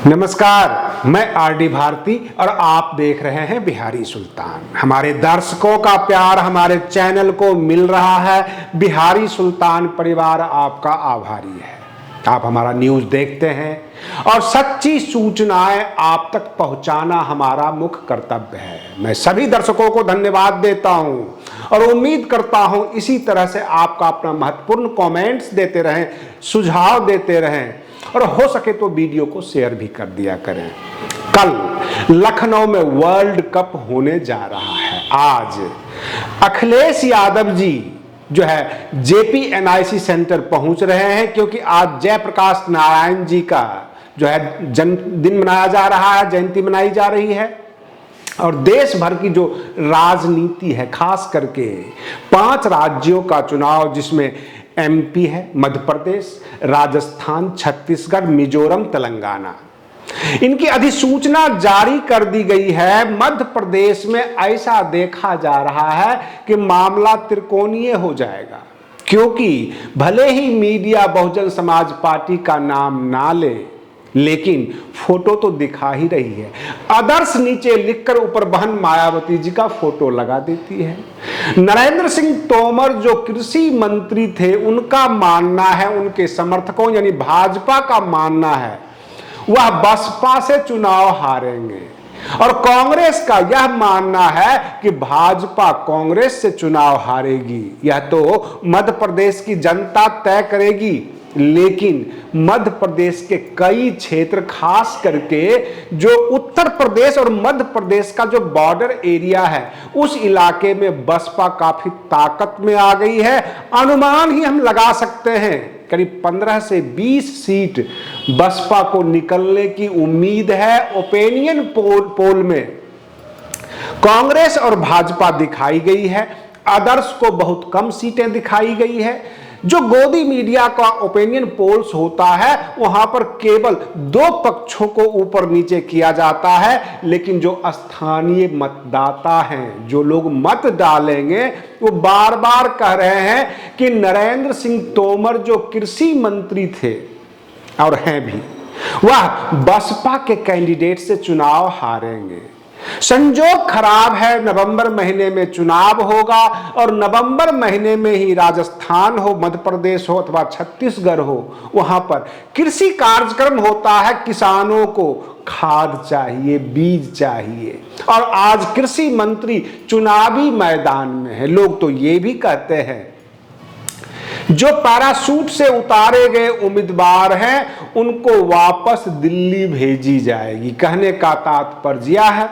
नमस्कार, मैं आरडी भारती और आप देख रहे हैं बिहारी सुल्तान। हमारे दर्शकों का प्यार हमारे चैनल को मिल रहा है। बिहारी सुल्तान परिवार आपका आभारी है। आप हमारा न्यूज़ देखते हैं और सच्ची सूचनाएं आप तक पहुंचाना हमारा मुख्य कर्तव्य है। मैं सभी दर्शकों को धन्यवाद देता हूं और उम्मीद करता हूं इसी तरह से आपका अपना महत्वपूर्ण कमेंट्स देते रहें, सुझाव देते रहें और हो सके तो वीडियो को शेयर भी कर दिया करें। कल लखनऊ में वर्ल्ड कप होने जा रहा है। आज अखिलेश यादव जी जो है JPNIC सेंटर पहुंच रहे हैं, क्योंकि आज जयप्रकाश नारायण जी का जो है जन्मदिन मनाया जा रहा है, जयंती मनाई जा रही है। और देश भर की जो राजनीति है, खास करके 5 राज्यों का चुनाव, जिसमें MP है, मध्य प्रदेश, राजस्थान, छत्तीसगढ़, मिजोरम, तेलंगाना, इनकी अधिसूचना जारी कर दी गई है। मध्य प्रदेश में ऐसा देखा जा रहा है कि मामला त्रिकोणीय हो जाएगा, क्योंकि भले ही मीडिया बहुजन समाज पार्टी का नाम ना ले, लेकिन फोटो तो दिखा ही रही है। आदर्श नीचे लिखकर ऊपर बहन मायावती जी का फोटो लगा देती है। नरेंद्र सिंह तोमर जो कृषि मंत्री थे, उनका मानना है, उनके समर्थकों यानी भाजपा का मानना है, वह बसपा से चुनाव हारेंगे। और कांग्रेस का यह मानना है कि भाजपा कांग्रेस से चुनाव हारेगी। यह तो मध्य प्रदेश की जनता तय करेगी, लेकिन मध्य प्रदेश के कई क्षेत्र, खास करके जो उत्तर प्रदेश और मध्य प्रदेश का जो बॉर्डर एरिया है, उस इलाके में बसपा काफी ताकत में आ गई है। अनुमान ही हम लगा सकते हैं करीब 15 से 20 सीट बसपा को निकलने की उम्मीद है। ओपिनियन पोल में कांग्रेस और भाजपा दिखाई गई है, आदर्श को बहुत कम सीटें दिखाई गई है। जो गोदी मीडिया का ओपिनियन पोल्स होता है, वहां पर केवल 2 पक्षों को ऊपर नीचे किया जाता है, लेकिन जो स्थानीय मतदाता हैं, जो लोग मत डालेंगे, वो बार बार कह रहे हैं कि नरेंद्र सिंह तोमर जो कृषि मंत्री थे और हैं भी, वह बसपा के कैंडिडेट से चुनाव हारेंगे। संजोग खराब है, नवंबर महीने में चुनाव होगा और नवंबर महीने में ही राजस्थान हो, मध्य प्रदेश हो अथवा छत्तीसगढ़ हो, वहां पर कृषि कार्यक्रम होता है। किसानों को खाद चाहिए, बीज चाहिए, और आज कृषि मंत्री चुनावी मैदान में है। लोग तो ये भी कहते हैं जो पैराशूट से उतारे गए उम्मीदवार हैं, उनको वापस दिल्ली भेजी जाएगी। कहने का तात्पर्य है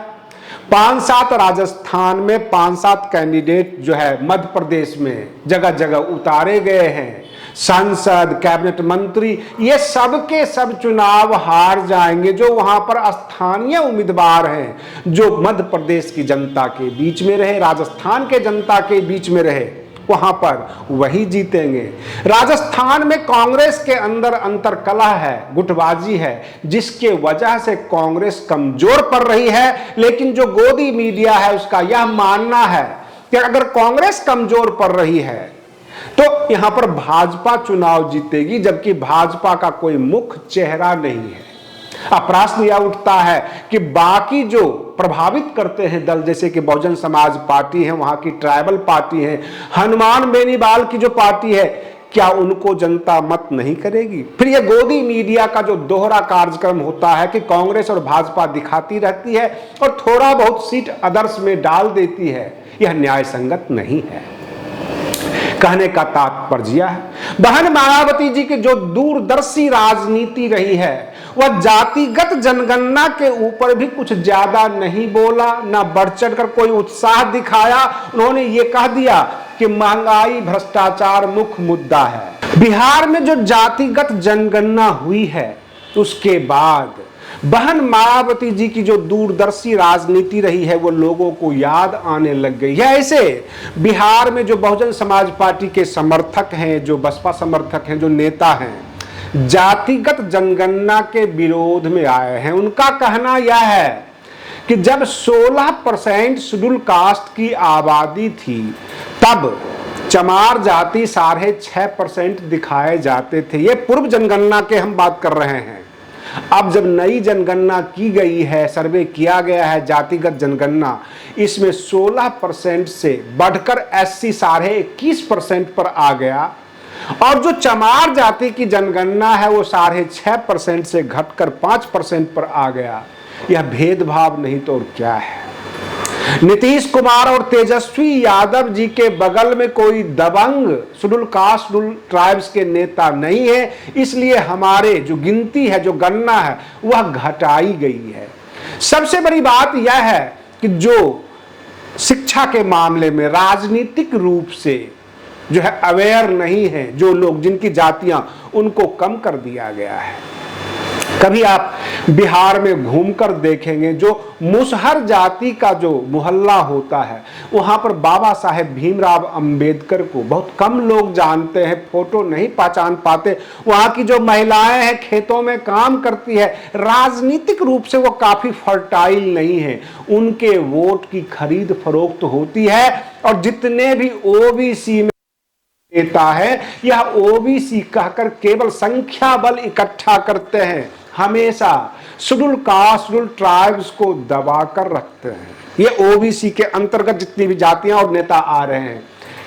5-7 राजस्थान में 5-7 कैंडिडेट जो है मध्य प्रदेश में जगह जगह उतारे गए हैं। सांसद, कैबिनेट मंत्री, ये सब के सब चुनाव हार जाएंगे। जो वहां पर स्थानीय उम्मीदवार हैं, जो मध्य प्रदेश की जनता के बीच में रहे, राजस्थान के जनता के बीच में रहे, वहां पर वही जीतेंगे। राजस्थान में कांग्रेस के अंदर अंतरकलह है, गुटबाजी है, जिसके वजह से कांग्रेस कमजोर पड़ रही है। लेकिन जो गोदी मीडिया है, उसका यह मानना है कि अगर कांग्रेस कमजोर पड़ रही है तो यहां पर भाजपा चुनाव जीतेगी, जबकि भाजपा का कोई मुख्य चेहरा नहीं है। अब प्रश्न यह उठता है कि बाकी जो प्रभावित करते हैं दल, जैसे कि बहुजन समाज पार्टी है, वहां की ट्राइबल पार्टी है, हनुमान बेनीवाल की जो पार्टी है, क्या उनको जनता मत नहीं करेगी? फिर यह गोदी मीडिया का जो दोहरा कार्यक्रम होता है कि कांग्रेस और भाजपा दिखाती रहती है और थोड़ा बहुत सीट आदर्श में डाल देती है, यह न्याय संगत नहीं है। कहने का तात्पर्य है, बहन मायावती जी की जो दूरदर्शी राजनीति रही है, वह जातिगत जनगणना के ऊपर भी कुछ ज्यादा नहीं बोला, ना बढ़ चढ़कर कोई उत्साह दिखाया। उन्होंने ये कह दिया कि महंगाई, भ्रष्टाचार मुख्य मुद्दा है। बिहार में जो जातिगत जनगणना हुई है, उसके बाद बहन मायावती जी की जो दूरदर्शी राजनीति रही है, वो लोगों को याद आने लग गई है। ऐसे बिहार में जो बहुजन समाज पार्टी के समर्थक हैं, जो बसपा समर्थक हैं, जो नेता हैं, जातिगत जनगणना के विरोध में आए हैं। उनका कहना यह है कि जब 16% शेड्यूल कास्ट की आबादी थी, तब चमार जाति 6.5% दिखाए जाते थे। ये पूर्व जनगणना के हम बात कर रहे हैं। अब जब नई जनगणना की गई है, सर्वे किया गया है जातिगत जनगणना, इसमें 16% से बढ़कर SC 21.5% पर आ गया और जो चमार जाति की जनगणना है वो 6.5% से घटकर 5% पर आ गया। यह भेदभाव नहीं तो और क्या है। नीतीश कुमार और तेजस्वी यादव जी के बगल में कोई दबंग शेड्यूल कास्ट शेड्यूल ट्राइब्स के नेता नहीं है, इसलिए हमारे जो गिनती है, जो गणना है, वह घटाई गई है। सबसे बड़ी बात यह है कि जो शिक्षा के मामले में राजनीतिक रूप से जो है अवेयर नहीं है, जो लोग जिनकी जातियां, उनको कम कर दिया गया है। कभी आप बिहार में घूमकर देखेंगे, जो मुसहर जाति का जो मोहल्ला होता है, वहां पर बाबा साहेब भीमराव अंबेडकर को बहुत कम लोग जानते हैं, फोटो नहीं पहचान पाते। वहां की जो महिलाएं हैं, खेतों में काम करती है, राजनीतिक रूप से वो काफी फर्टाइल नहीं है, उनके वोट की खरीद फरोख्त होती है। और जितने भी ओबीसी में नेता है, यह ओबीसी कहकर केवल संख्या बल इकट्ठा करते हैं, हमेशा शेड्यूल कास्ट शेड्यूल ट्राइब्स को दबाकर रखते हैं। ये ओबीसी के अंतर्गत जितनी भी जातियां और नेता आ रहे हैं,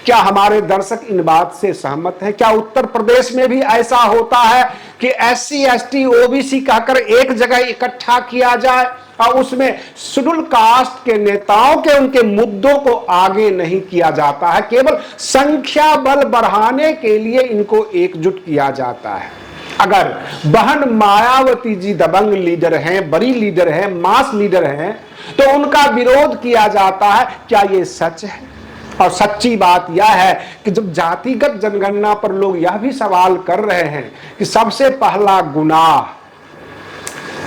क्या हमारे दर्शक इन बात से सहमत हैं? क्या उत्तर प्रदेश में भी ऐसा होता है कि SC ST OBC कहकर एक जगह इकट्ठा किया जाए और उसमें शेड्यूल कास्ट के नेताओं के उनके मुद्दों को आगे नहीं किया जाता है, केवल संख्या बल बढ़ाने के लिए इनको एकजुट किया जाता है। अगर बहन मायावती जी दबंग लीडर हैं, बड़ी लीडर हैं, मास लीडर हैं, तो उनका विरोध किया जाता है। क्या ये सच है? और सच्ची बात यह है कि जब जातिगत जनगणना पर लोग यह भी सवाल कर रहे हैं कि सबसे पहला गुनाह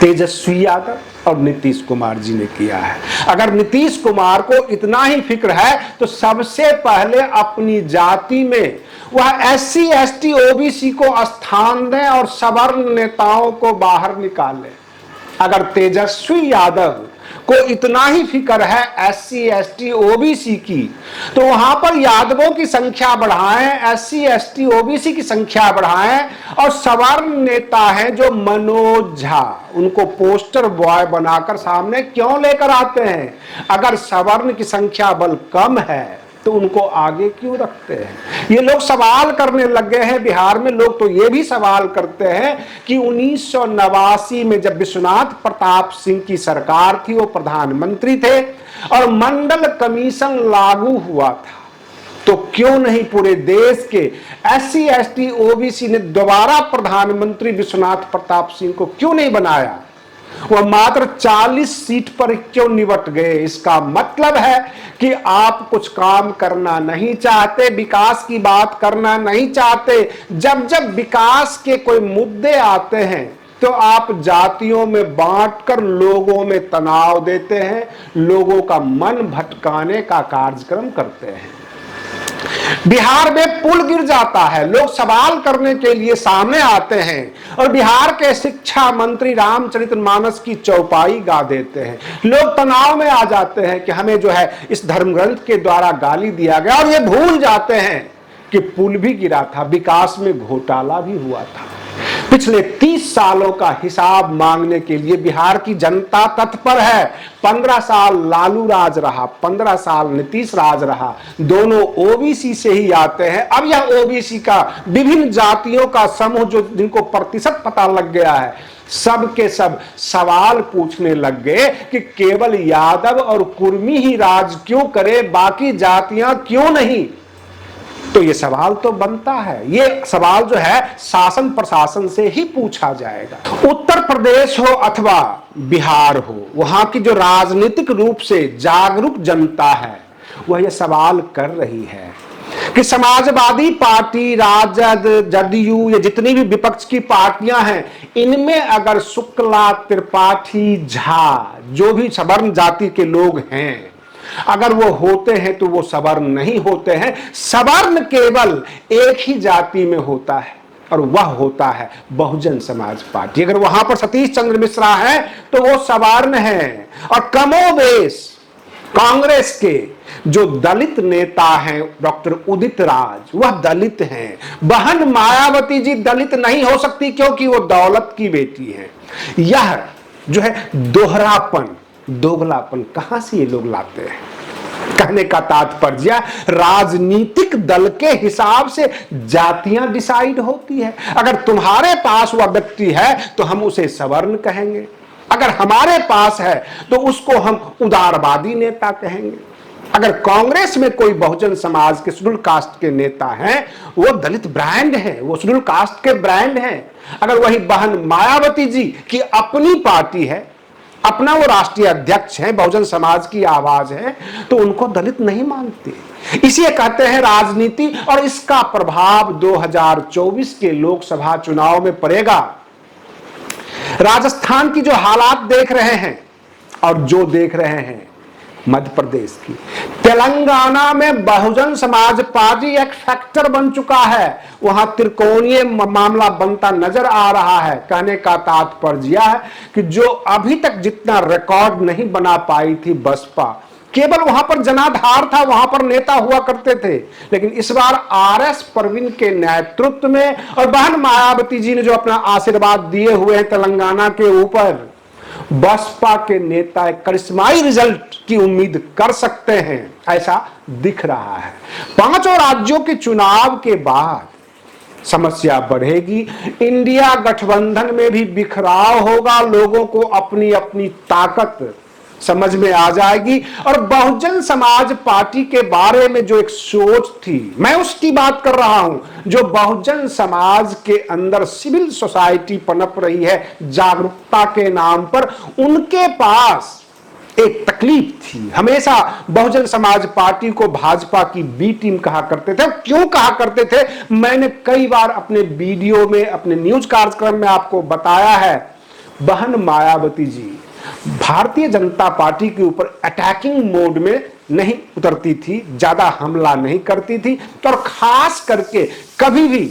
तेजस्वी यादव और नीतीश कुमार जी ने किया है। अगर नीतीश कुमार को इतना ही फिक्र है तो सबसे पहले अपनी जाति में वह SC ST OBC को स्थान दें और सवर्ण नेताओं को बाहर निकालें। अगर तेजस्वी यादव को इतना ही फिक्र है SC ST OBC की, तो वहां पर यादवों की संख्या बढ़ाएं, SC ST OBC की संख्या बढ़ाएं और सवर्ण नेता हैं जो मनोज झा, उनको पोस्टर बॉय बनाकर सामने क्यों लेकर आते हैं? अगर सवर्ण की संख्या बल कम है तो उनको आगे क्यों रखते हैं? ये लोग सवाल करने लग गए हैं। बिहार में लोग तो ये भी सवाल करते हैं कि 1989 में जब विश्वनाथ प्रताप सिंह की सरकार थी, वो प्रधानमंत्री थे और मंडल कमीशन लागू हुआ था, तो क्यों नहीं पूरे देश के SC ST OBC ने दोबारा प्रधानमंत्री विश्वनाथ प्रताप सिंह को क्यों नहीं बनाया? वह मात्र 40 सीट पर क्यों निपट गए? इसका मतलब है कि आप कुछ काम करना नहीं चाहते, विकास की बात करना नहीं चाहते। जब जब विकास के कोई मुद्दे आते हैं तो आप जातियों में बांटकर लोगों में तनाव देते हैं, लोगों का मन भटकाने का कार्यक्रम करते हैं। बिहार में पुल गिर जाता है, लोग सवाल करने के लिए सामने आते हैं और बिहार के शिक्षा मंत्री रामचरितमानस की चौपाई गा देते हैं। लोग तनाव में आ जाते हैं कि हमें जो है इस धर्म ग्रंथ के द्वारा गाली दिया गया, और ये भूल जाते हैं कि पुल भी गिरा था, विकास में घोटाला भी हुआ था। पिछले 30 सालों का हिसाब मांगने के लिए बिहार की जनता तत्पर है। 15 साल लालू राज रहा, 15 साल नीतीश राज रहा, दोनों ओबीसी से ही आते हैं। अब यह ओबीसी का विभिन्न जातियों का समूह जो जिनको प्रतिशत पता लग गया है, सब के सब सवाल पूछने लग गए कि केवल यादव और कुर्मी ही राज क्यों करे, बाकी जातियां क्यों नहीं? तो ये सवाल तो बनता है, ये सवाल जो है शासन प्रशासन से ही पूछा जाएगा। उत्तर प्रदेश हो अथवा बिहार हो, वहां की जो राजनीतिक रूप से जागरूक जनता है वह ये सवाल कर रही है कि समाजवादी पार्टी, राजद, जदयू, ये जितनी भी विपक्ष की पार्टियां हैं, इनमें अगर शुक्ला, त्रिपाठी, झा, जो भी सवर्ण जाति के लोग हैं, अगर वो होते हैं तो वो सवर्ण नहीं होते हैं। सवर्ण केवल एक ही जाति में होता है और वह होता है बहुजन समाज पार्टी। अगर वहां पर सतीश चंद्र मिश्रा है तो वो सवर्ण है, और कमोबेश कांग्रेस के जो दलित नेता हैं डॉक्टर उदित राज, वह दलित हैं। बहन मायावती जी दलित नहीं हो सकती क्योंकि वो दौलत की बेटी है। यह जो है दोहरापन, दोगलापन कहां से ये लोग लाते हैं? कहने का तात्पर्य, राजनीतिक दल के हिसाब से जातियां डिसाइड होती है। अगर तुम्हारे पास वह व्यक्ति है तो हम उसे सवर्ण कहेंगे, अगर हमारे पास है तो उसको हम उदारवादी नेता कहेंगे। अगर कांग्रेस में कोई बहुजन समाज के शेड्यूल कास्ट के नेता हैं, वो दलित ब्रांड है, वो शेड्यूल कास्ट के ब्रांड हैं। अगर वही बहन मायावती जी की अपनी पार्टी है, अपना वो राष्ट्रीय अध्यक्ष है, बहुजन समाज की आवाज है, तो उनको दलित नहीं मानते। इसे कहते हैं राजनीति, और इसका प्रभाव 2024 के लोकसभा चुनाव में पड़ेगा। राजस्थान की जो हालात देख रहे हैं और जो देख रहे हैं मध्य प्रदेश की, तेलंगाना में बहुजन समाज पार्टी एक फैक्टर बन चुका है। वहां त्रिकोणीय मामला बनता नजर आ रहा है। कहने का तात्पर्य यह है कि जो अभी तक जितना रिकॉर्ड नहीं बना पाई थी बसपा, केवल वहां पर जनाधार था, वहां पर नेता हुआ करते थे, लेकिन इस बार आरएस परवीन के नेतृत्व में और बहन मायावती जी ने जो अपना आशीर्वाद दिए हुए हैं तेलंगाना के ऊपर, बसपा के नेता एक करिश्माई रिजल्ट की उम्मीद कर सकते हैं, ऐसा दिख रहा है। 5 राज्यों के चुनाव के बाद समस्या बढ़ेगी। इंडिया गठबंधन में भी बिखराव होगा, लोगों को अपनी अपनी ताकत समझ में आ जाएगी। और बहुजन समाज पार्टी के बारे में जो एक सोच थी, मैं उसकी बात कर रहा हूं, जो बहुजन समाज के अंदर सिविल सोसाइटी पनप रही है जागरूकता के नाम पर, उनके पास एक तकलीफ थी। हमेशा बहुजन समाज पार्टी को भाजपा की बी टीम कहा करते थे। क्यों कहा करते थे, मैंने कई बार अपने वीडियो में, अपने न्यूज कार्यक्रम में आपको बताया है। बहन मायावती जी भारतीय जनता पार्टी के ऊपर अटैकिंग मोड में नहीं उतरती थी, ज्यादा हमला नहीं करती थी, और खास करके कभी भी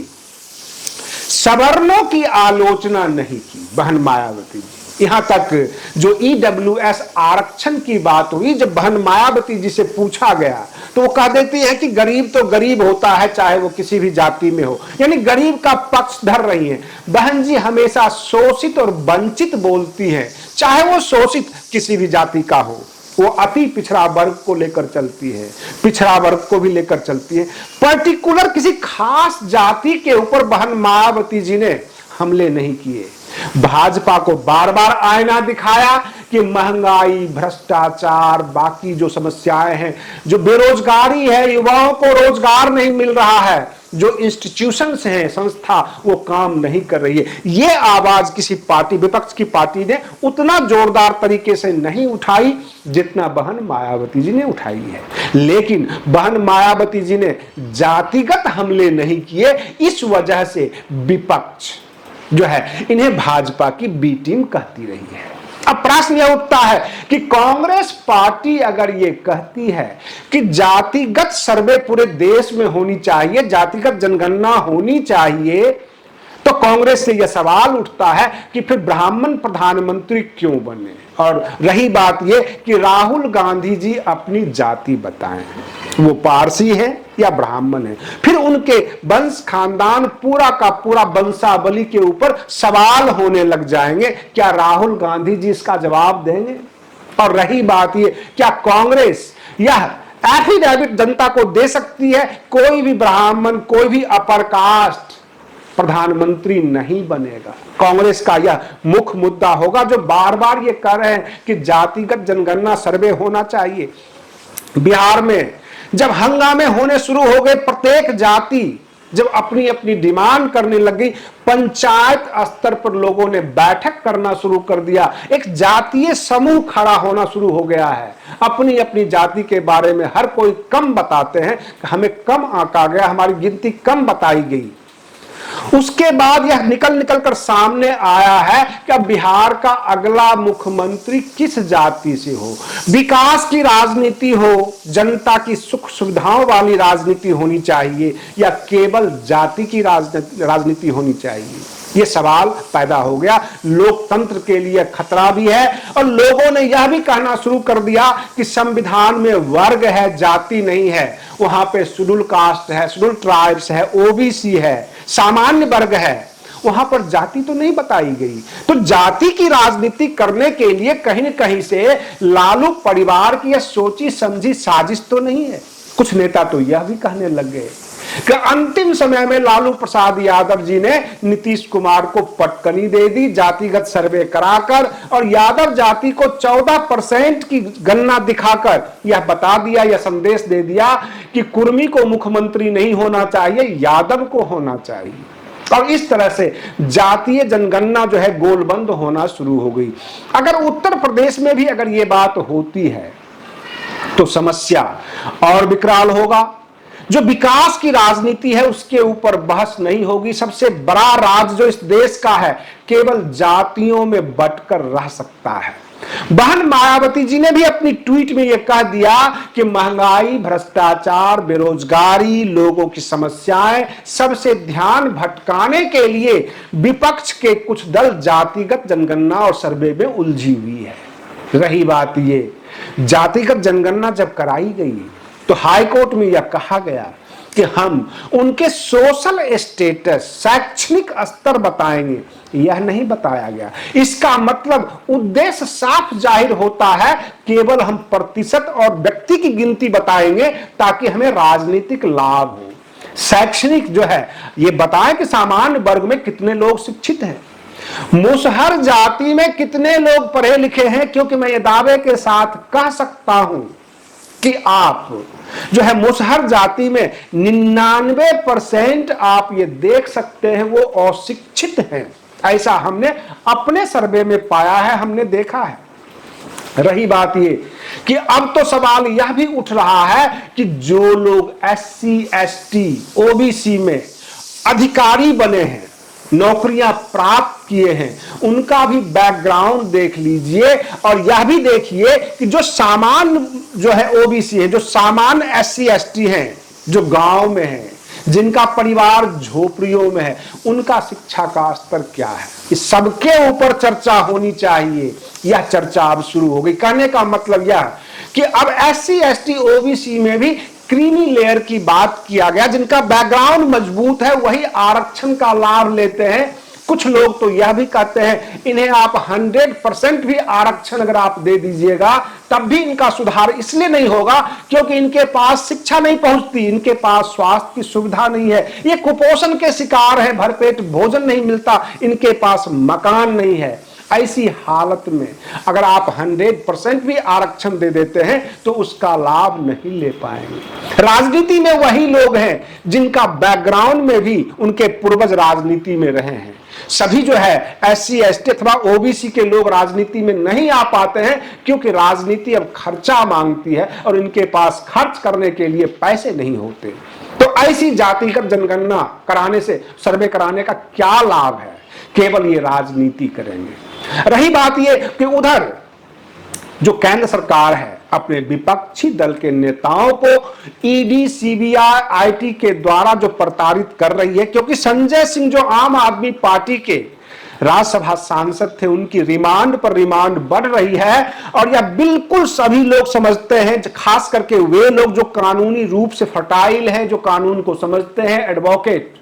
सवर्णों की आलोचना नहीं की बहन मायावती जी। यहां तक जो ईडब्ल्यूएस आरक्षण की बात हुई, जब बहन मायावती जी से पूछा गया तो वो कह देती है कि गरीब तो गरीब होता है, चाहे वो किसी भी जाति में हो, यानी गरीब का पक्ष धर रही हैं। बहन जी हमेशा शोषित और वंचित बोलती हैं, चाहे वो शोषित किसी भी जाति का हो। वो अति पिछड़ा वर्ग को लेकर चलती है, पिछड़ा वर्ग को भी लेकर चलती है। पर्टिकुलर किसी खास जाति के ऊपर बहन मायावती जी ने हमले नहीं किए। भाजपा को बार बार आईना दिखाया कि महंगाई, भ्रष्टाचार, बाकी जो समस्याएं हैं, जो बेरोजगारी है, युवाओं को रोजगार नहीं मिल रहा है, जो इंस्टीट्यूशंस हैं, संस्था, वो काम नहीं कर रही है। ये आवाज किसी पार्टी, विपक्ष की पार्टी ने उतना जोरदार तरीके से नहीं उठाई जितना बहन मायावती जी ने उठाई है। लेकिन बहन मायावती जी ने जातिगत हमले नहीं किए, इस वजह से विपक्ष जो है इन्हें भाजपा की बी टीम कहती रही है। अब प्रश्न यह उठता है कि कांग्रेस पार्टी अगर ये कहती है कि जातिगत सर्वे पूरे देश में होनी चाहिए, जातिगत जनगणना होनी चाहिए, तो कांग्रेस से यह सवाल उठता है कि फिर ब्राह्मण प्रधानमंत्री क्यों बने। और रही बात यह कि राहुल गांधी जी अपनी जाति बताएं, वो पारसी है या ब्राह्मण है, फिर उनके वंश खानदान पूरा का पूरा वंशावली के ऊपर सवाल होने लग जाएंगे। क्या राहुल गांधी जी इसका जवाब देंगे? और रही बात ये, क्या कांग्रेस यह एफिडेविट जनता को दे सकती है कोई भी ब्राह्मण, कोई भी अपर कास्ट प्रधानमंत्री नहीं बनेगा? कांग्रेस का यह मुख्य मुद्दा होगा, जो बार बार ये कह रहे हैं कि जातिगत जनगणना सर्वे होना चाहिए। बिहार में जब हंगामे होने शुरू हो गए, प्रत्येक जाति जब अपनी अपनी डिमांड करने लगी, पंचायत स्तर पर लोगों ने बैठक करना शुरू कर दिया, एक जातीय समूह खड़ा होना शुरू हो गया है। अपनी अपनी जाति के बारे में हर कोई कम बताते हैं, हमें कम आंका गया, हमारी गिनती कम बताई गई। उसके बाद यह निकल कर सामने आया है कि अब बिहार का अगला मुख्यमंत्री किस जाति से हो, विकास की राजनीति हो, जनता की सुख सुविधाओं वाली राजनीति होनी चाहिए या केवल जाति की राजनीति होनी चाहिए। ये सवाल पैदा हो गया। लोकतंत्र के लिए खतरा भी है और लोगों ने यह भी कहना शुरू कर दिया कि संविधान में वर्ग है, जाति नहीं है। वहां पे शेड्यूल कास्ट है, शेड्यूल ट्राइब्स है, ओबीसी है, सामान्य वर्ग है, वहां पर जाति तो नहीं बताई गई। तो जाति की राजनीति करने के लिए कहीं न कहीं से लालू परिवार की यह सोची समझी साजिश तो नहीं है। कुछ नेता तो यह भी कहने लग गए कि अंतिम समय में लालू प्रसाद यादव जी ने नीतीश कुमार को पटकनी दे दी जातिगत सर्वे कराकर, और यादव जाति को 14% की गणना दिखाकर यह बता दिया, यह संदेश दे दिया कि कुर्मी को मुख्यमंत्री नहीं होना चाहिए, यादव को होना चाहिए। और इस तरह से जातीय जनगणना जो है गोलबंद होना शुरू हो गई। अगर उत्तर प्रदेश में भी अगर ये बात होती है तो समस्या और विकराल होगा। जो विकास की राजनीति है उसके ऊपर बहस नहीं होगी। सबसे बड़ा राज जो इस देश का है केवल जातियों में बंटकर रह सकता है। बहन मायावती जी ने भी अपनी ट्वीट में यह कह दिया कि महंगाई, भ्रष्टाचार, बेरोजगारी, लोगों की समस्याएं, सबसे ध्यान भटकाने के लिए विपक्ष के कुछ दल जातिगत जनगणना और सर्वे में उलझी हुई है। रही बात ये, जातिगत जनगणना जब कराई गई तो हाईकोर्ट में यह कहा गया कि हम उनके सोशल स्टेटस, शैक्षणिक स्तर बताएंगे, यह नहीं बताया गया। इसका मतलब उद्देश्य साफ जाहिर होता है, केवल हम प्रतिशत और व्यक्ति की गिनती बताएंगे ताकि हमें राजनीतिक लाभ हो। शैक्षणिक जो है ये बताएं कि सामान्य वर्ग में कितने लोग शिक्षित हैं, मुसहर जाति में कितने लोग पढ़े लिखे हैं, क्योंकि मैं ये दावे के साथ कह सकता हूं कि आप जो है मुसहर जाति में 99% आप ये देख सकते हैं वो अशिक्षित हैं। ऐसा हमने अपने सर्वे में पाया है, हमने देखा है। रही बात ये कि अब तो सवाल यह भी उठ रहा है कि जो लोग SC, ST, OBC में अधिकारी बने हैं, नौकरियां प्राप्त किए हैं, उनका भी बैकग्राउंड देख लीजिए और यह भी देखिए कि जो सामान्य जो है OBC है, जो सामान्य SC, ST हैं, जो गांव में हैं, जिनका परिवार झोपड़ियों में है, उनका शिक्षा का स्तर क्या है, इस सबके ऊपर चर्चा होनी चाहिए। यह चर्चा अब शुरू हो गई। कहने का मतलब यह कि अब SC, ST, OBC में भी क्रीमी लेयर की बात किया गया। जिनका बैकग्राउंड मजबूत है वही आरक्षण का लाभ लेते हैं। कुछ लोग तो यह भी कहते हैं इन्हें आप 100% भी आरक्षण अगर आप दे दीजिएगा तब भी इनका सुधार इसलिए नहीं होगा क्योंकि इनके पास शिक्षा नहीं पहुंचती, इनके पास स्वास्थ्य की सुविधा नहीं है, ये कुपोषण के शिकार है, भरपेट भोजन नहीं मिलता, इनके पास मकान नहीं है। ऐसी हालत में अगर आप 100% भी आरक्षण दे देते हैं तो उसका लाभ नहीं ले पाएंगे। राजनीति में वही लोग हैं जिनका बैकग्राउंड में भी उनके पूर्वज राजनीति में रहे हैं। सभी जो है SC, ST अथवा OBC के लोग राजनीति में नहीं आ पाते हैं क्योंकि राजनीति अब खर्चा मांगती है और इनके पास खर्च करने के लिए पैसे नहीं होते। तो ऐसी जातिगत जनगणना कराने से, सर्वे कराने का क्या लाभ है? केवल ये राजनीति करेंगे। रही बात ये कि उधर जो केंद्र सरकार है अपने विपक्षी दल के नेताओं को ED, CBI, IT के द्वारा जो प्रताड़ित कर रही है, क्योंकि संजय सिंह जो आम आदमी पार्टी के राज्यसभा सांसद थे उनकी रिमांड पर रिमांड बढ़ रही है और यह बिल्कुल सभी लोग समझते हैं, खास करके वे लोग जो कानूनी रूप से फर्टाइल हैं, जो कानून को समझते हैं, एडवोकेट,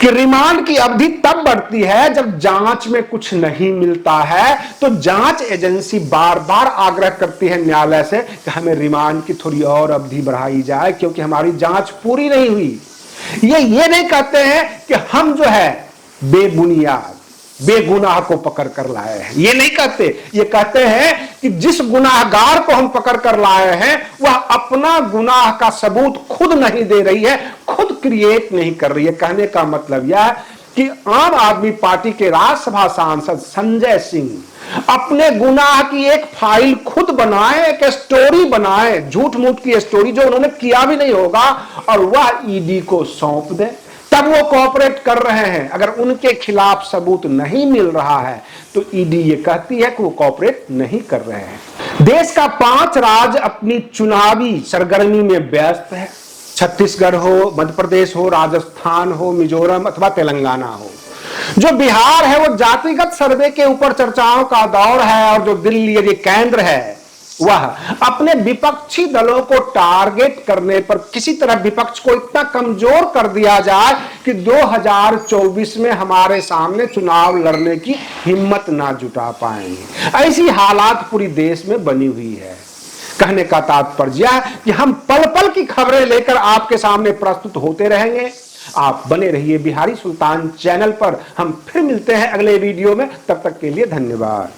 कि रिमांड की अवधि तब बढ़ती है जब जांच में कुछ नहीं मिलता है। तो जांच एजेंसी बार बार आग्रह करती है न्यायालय से कि हमें रिमांड की थोड़ी और अवधि बढ़ाई जाए क्योंकि हमारी जांच पूरी नहीं हुई। ये नहीं कहते हैं कि हम जो है बेबुनियाद, बेगुनाह को पकड़ कर लाए हैं, ये नहीं कहते। ये कहते हैं कि जिस गुनाहगार को हम पकड़ कर लाए हैं वह अपना गुनाह का सबूत खुद नहीं दे रही है, खुद क्रिएट नहीं कर रही है। कहने का मतलब यह है कि आम आदमी पार्टी के राज्यसभा सांसद संजय सिंह अपने गुनाह की एक फाइल खुद बनाए, एक स्टोरी बनाए, झूठ मूठ की स्टोरी जो उन्होंने किया भी नहीं होगा, और वह ED को सौंप दे। तब वो कोऑपरेट कर रहे हैं। अगर उनके खिलाफ सबूत नहीं मिल रहा है तो ईडी ये कहती है कि वो कोऑपरेट नहीं कर रहे हैं। देश का 5 राज्य अपनी चुनावी सरगर्मी में व्यस्त है। छत्तीसगढ़ हो, मध्य प्रदेश हो, राजस्थान हो, मिजोरम अथवा तेलंगाना हो। जो बिहार है वो जातिगत सर्वे के ऊपर चर्चाओं का दौर है, और जो दिल्ली ये केंद्र है वह अपने विपक्षी दलों को टारगेट करने पर किसी तरह विपक्ष को इतना कमजोर कर दिया जाए कि 2024 में हमारे सामने चुनाव लड़ने की हिम्मत ना जुटा पाएंगे। ऐसी हालात पूरी देश में बनी हुई है। कहने का तात्पर्य है कि हम पल पल की खबरें लेकर आपके सामने प्रस्तुत होते रहेंगे। आप बने रहिए बिहारी सुल्तान चैनल पर। हम फिर मिलते हैं अगले वीडियो में, तब तक के लिए धन्यवाद।